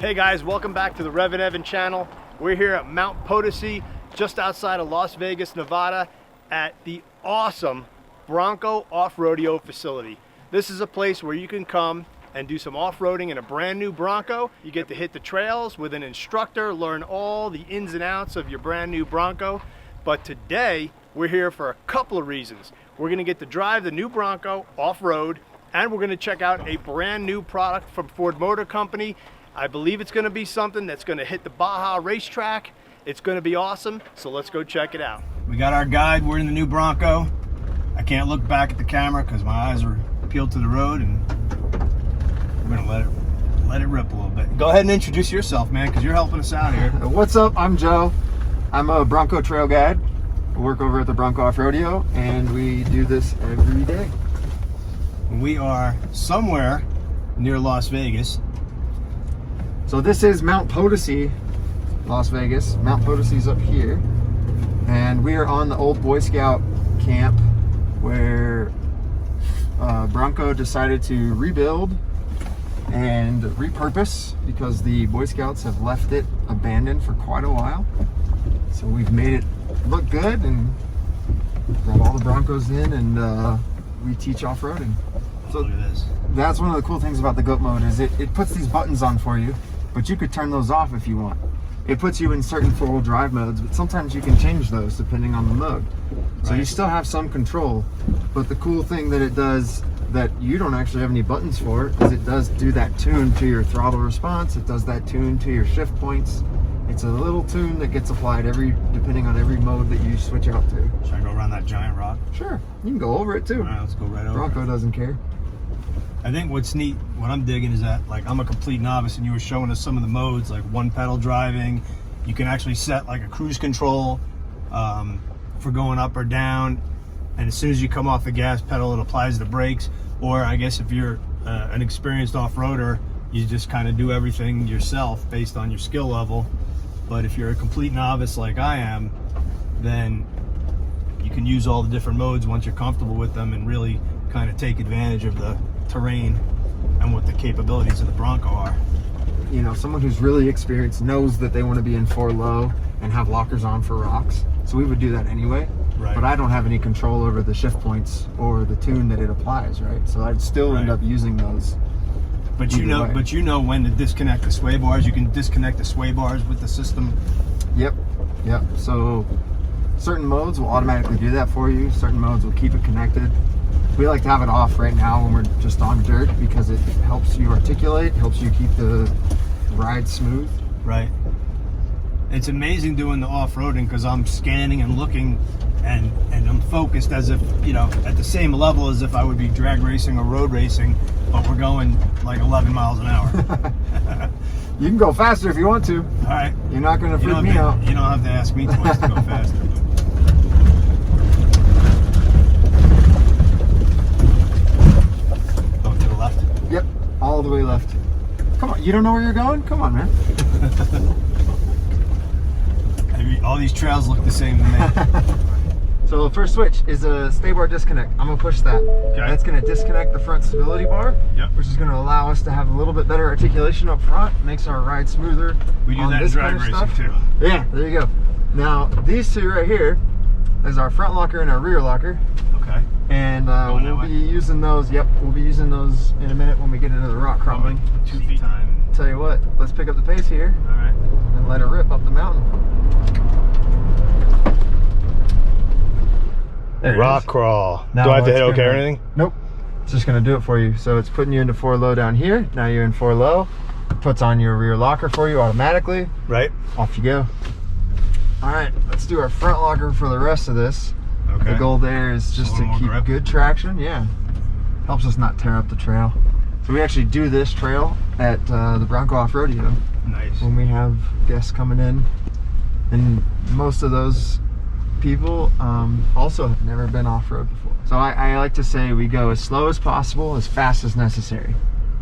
Hey guys, welcome back to the REVan channel. We're here at Mount Potosi, just outside of Las Vegas, Nevada, at the awesome Bronco Off-Rodeo facility. This is a place where you can come and do some off-roading in a brand new Bronco. You get to hit the trails with an instructor, learn all the ins and outs of your brand new Bronco. But today, we're here for a couple of reasons. We're gonna get to drive the new Bronco off-road, and we're gonna check out a brand new product from Ford Motor Company. I believe it's gonna be something that's gonna hit the Baja racetrack. It's gonna be awesome, so let's go check it out. We got our guide, we're in the new Bronco. I can't look back at the camera because my eyes are peeled to the road, and we're gonna let it rip a little bit. Go ahead and introduce yourself, man, because you're helping us out here. What's up? I'm Joe. I'm a Bronco trail guide. I work over at the Bronco Off-Rodeo, and we do this every day. We are somewhere near Las Vegas. So this is Mount Potosi, Las Vegas. Mount Potosi's up here. And we are on the old Boy Scout camp where Bronco decided to rebuild and repurpose because the Boy Scouts have left it abandoned for quite a while. So we've made it look good and brought all the Broncos in, and we teach off-roading. So look at this. That's one of the cool things about the GOAT mode is it puts these buttons on for you, but you could turn those off if you want. It puts you in certain four-wheel drive modes, but sometimes you can change those depending on the mode. So Right. you still have some control, but the cool thing that it does that you don't actually have any buttons for is it does do that tune to your throttle response. It does that tune to your shift points. It's a little tune that gets applied depending on every mode that you switch out to. Should I go around that giant rock? Sure, you can go over it too. All right, let's go right over. Bronco doesn't care. I think what's neat, what I'm digging is that, like, I'm a complete novice, and you were showing us some of the modes, like one pedal driving. You can actually set like a cruise control for going up or down, and as soon as you come off the gas pedal, it applies the brakes. Or I guess if you're an experienced off-roader, you just kind of do everything yourself based on your skill level. But if you're a complete novice like I am, then you can use all the different modes once you're comfortable with them and really kind of take advantage of the terrain and what the capabilities of the Bronco are. You know, someone who's really experienced knows that they want to be in 4 low and have lockers on for rocks. So we would do that anyway. Right. But I don't have any control over the shift points or the tune that it applies, right? So I'd still end up using those. But you know when to disconnect the sway bars. You can disconnect the sway bars with the system. Yep. So certain modes will automatically do that for you. Certain modes will keep it connected. We like to have it off right now when we're just on dirt because it helps you articulate, helps you keep the ride smooth. Right. It's amazing doing the off-roading because I'm scanning and looking and I'm focused as if, you know, at the same level as if I would be drag racing or road racing, but we're going like 11 miles an hour. You can go faster if you want to. All right. You're not going to freak me out. You don't have to ask me twice to go faster. Going to the left? Yep, all the way left. Come on, you don't know where you're going? Come on, man. All these trails look the same to me. So the first switch is a stay bar disconnect. I'm gonna push that. Okay. That's gonna disconnect the front stability bar, which is gonna allow us to have a little bit better articulation up front. Makes our ride smoother. We do that in drag racing too. Yeah, there you go. Now these two right here is our front locker and our rear locker. Okay. And we'll be using those. Yep, we'll be using those in a minute when we get into the rock crumbling. 2 feet time. Tell you what, let's pick up the pace here. All right. And let it rip up the mountain. Rock crawl. Now do I have to hit it's okay or anything? Nope. It's just going to do it for you. So it's putting you into 4 low down here. Now you're in 4 low. It puts on your rear locker for you automatically. Right. Off you go. All right, let's do our front locker for the rest of this. Okay. The goal there is just to keep good traction. Yeah. Helps us not tear up the trail. So we actually do this trail at the Bronco Off-Rodeo. Nice. When we have guests coming in. And most of those people also have never been off-road before. So I like to say we go as slow as possible, as fast as necessary,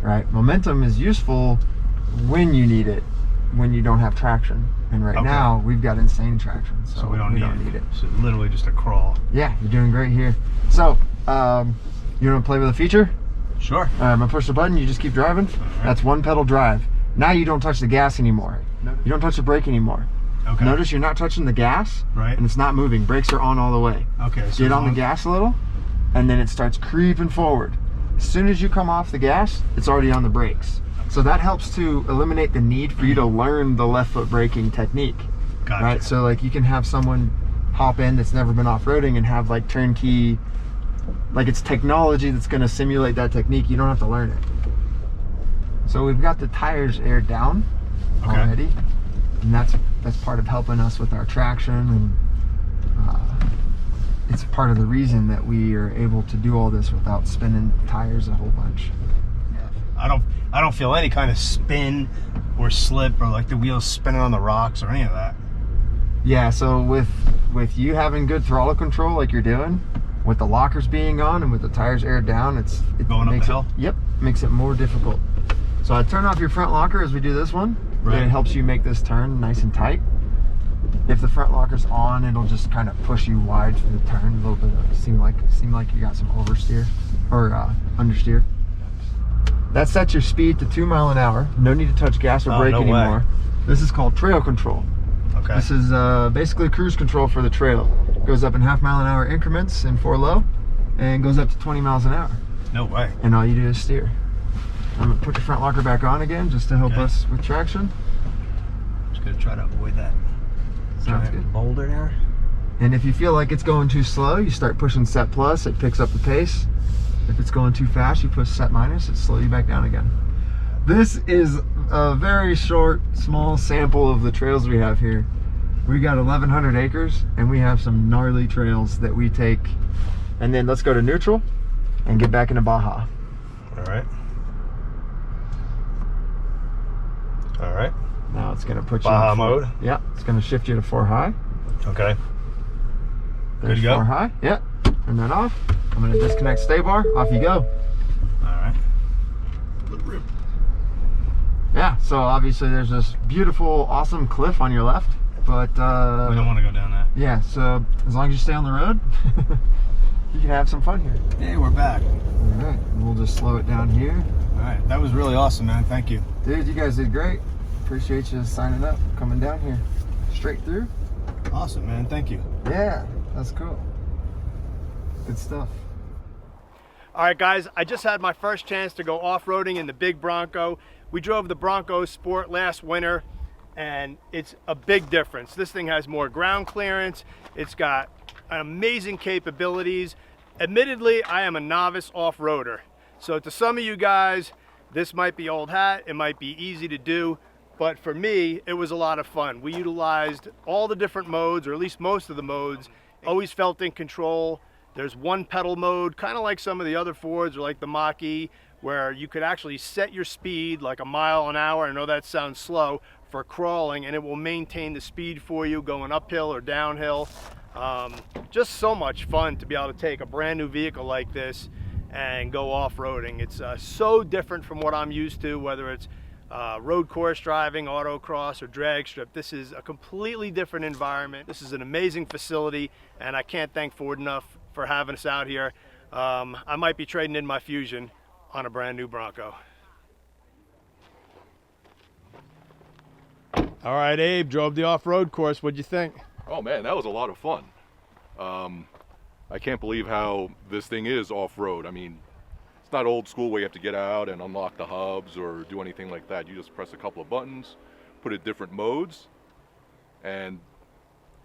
right? Momentum is useful when you need it, when you don't have traction. And right now we've got insane traction, so we don't need it. So literally just a crawl. Yeah, you're doing great here. So you want to play with a feature? Sure. I'm gonna push the button, you just keep driving. Right. That's 1 pedal drive. Now you don't touch the gas anymore. You don't touch the brake anymore. Okay. Notice you're not touching the gas, Right. and it's not moving. Brakes are on all the way. Okay. So Get on the gas a little, and then it starts creeping forward. As soon as you come off the gas, it's already on the brakes. So that helps to eliminate the need for you to learn the left foot braking technique. Gotcha. Right? So like you can have someone hop in that's never been off-roading and have like turnkey, like it's technology that's going to simulate that technique. You don't have to learn it. So we've got the tires aired down already, and that's part of helping us with our traction, and it's part of the reason that we are able to do all this without spinning tires a whole bunch. I don't feel any kind of spin or slip or like the wheels spinning on the rocks or any of that. Yeah, so with you having good throttle control like you're doing, with the lockers being on and with the tires aired down, it Going up makes the hill? Yep, makes it more difficult. So I turn off your front locker as we do this one. Right. It helps you make this turn nice and tight. If the front locker's on, it'll just kind of push you wide for the turn. A little bit of seem like you got some oversteer or understeer. That sets your speed to 2 miles an hour. No need to touch gas or brake anymore. This is called trail control. Okay. This is basically cruise control for the trail. Goes up in half-mile-an-hour increments in 4 low, and goes up to 20 miles an hour. No way. And all you do is steer. I'm gonna put your front locker back on again just to help us with traction. Just gonna try to avoid that. Sounds good. Boulder there. And if you feel like it's going too slow, you start pushing set plus, it picks up the pace. If it's going too fast, you push set minus, it slows you back down again. This is a very short, small sample of the trails we have here. We got 1,100 acres, and we have some gnarly trails that we take. And then let's go to neutral and get back into Baja. All right. All right. Now it's gonna put you Baja in mode. Yeah, it's gonna shift you to 4 high. Okay. There's Good to go. 4 high. Yep. Turn that off. I'm gonna disconnect stay bar. Off you go. All right. Yeah. So obviously there's this beautiful, awesome cliff on your left, but We don't want to go down that. yeah. So as long as you stay on the road, you can have some fun here. Hey, we're back. All right. We'll just slow it down here. All right. That was really awesome, man. Thank you. Dude, you guys did great. Appreciate you signing up, coming down here, straight through. Awesome, man. Thank you. Yeah, that's cool. Good stuff. All right, guys, I just had my first chance to go off-roading in the big Bronco. We drove the Bronco Sport last winter, and it's a big difference. This thing has more ground clearance. It's got amazing capabilities. Admittedly, I am a novice off-roader. So to some of you guys, this might be old hat. It might be easy to do. But for me, it was a lot of fun. We utilized all the different modes, or at least most of the modes. Always felt in control. There's one pedal mode, kind of like some of the other Fords or like the Mach-E, where you could actually set your speed like 1 mile an hour. I know that sounds slow for crawling, and it will maintain the speed for you going uphill or downhill. Just so much fun to be able to take a brand new vehicle like this and go off-roading. It's so different from what I'm used to, whether it's road course driving, autocross, or drag strip. This is a completely different environment. This is an amazing facility, and I can't thank Ford enough for having us out here. I might be trading in my Fusion on a brand new Bronco. All right, Abe, drove the off-road course. What'd you think? Oh man, that was a lot of fun. I can't believe how this thing is off-road. I mean, it's not old school where you have to get out and unlock the hubs or do anything like that. You just press a couple of buttons, put it different modes, and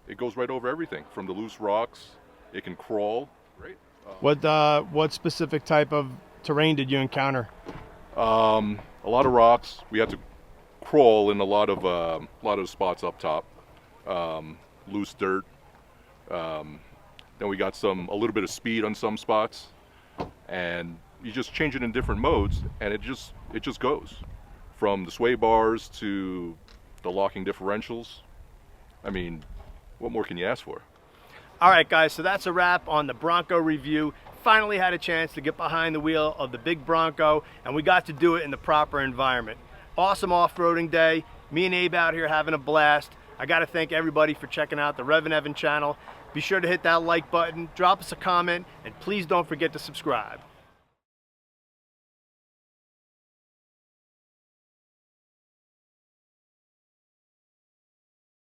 it goes right over everything. From the loose rocks, it can crawl. Great. What specific type of terrain did you encounter? A lot of rocks. We had to crawl in a lot of spots up top. Loose dirt. Then we got a little bit of speed on some spots, and you just change it in different modes, and it just goes from the sway bars to the locking differentials. I mean, what more can you ask for? All right, guys, so that's a wrap on the Bronco review. Finally had a chance to get behind the wheel of the big Bronco, and we got to do it in the proper environment. Awesome off-roading day. Me and Abe out here having a blast. I got to thank everybody for checking out the REVan channel. Be sure to hit that like button, drop us a comment, and please don't forget to subscribe.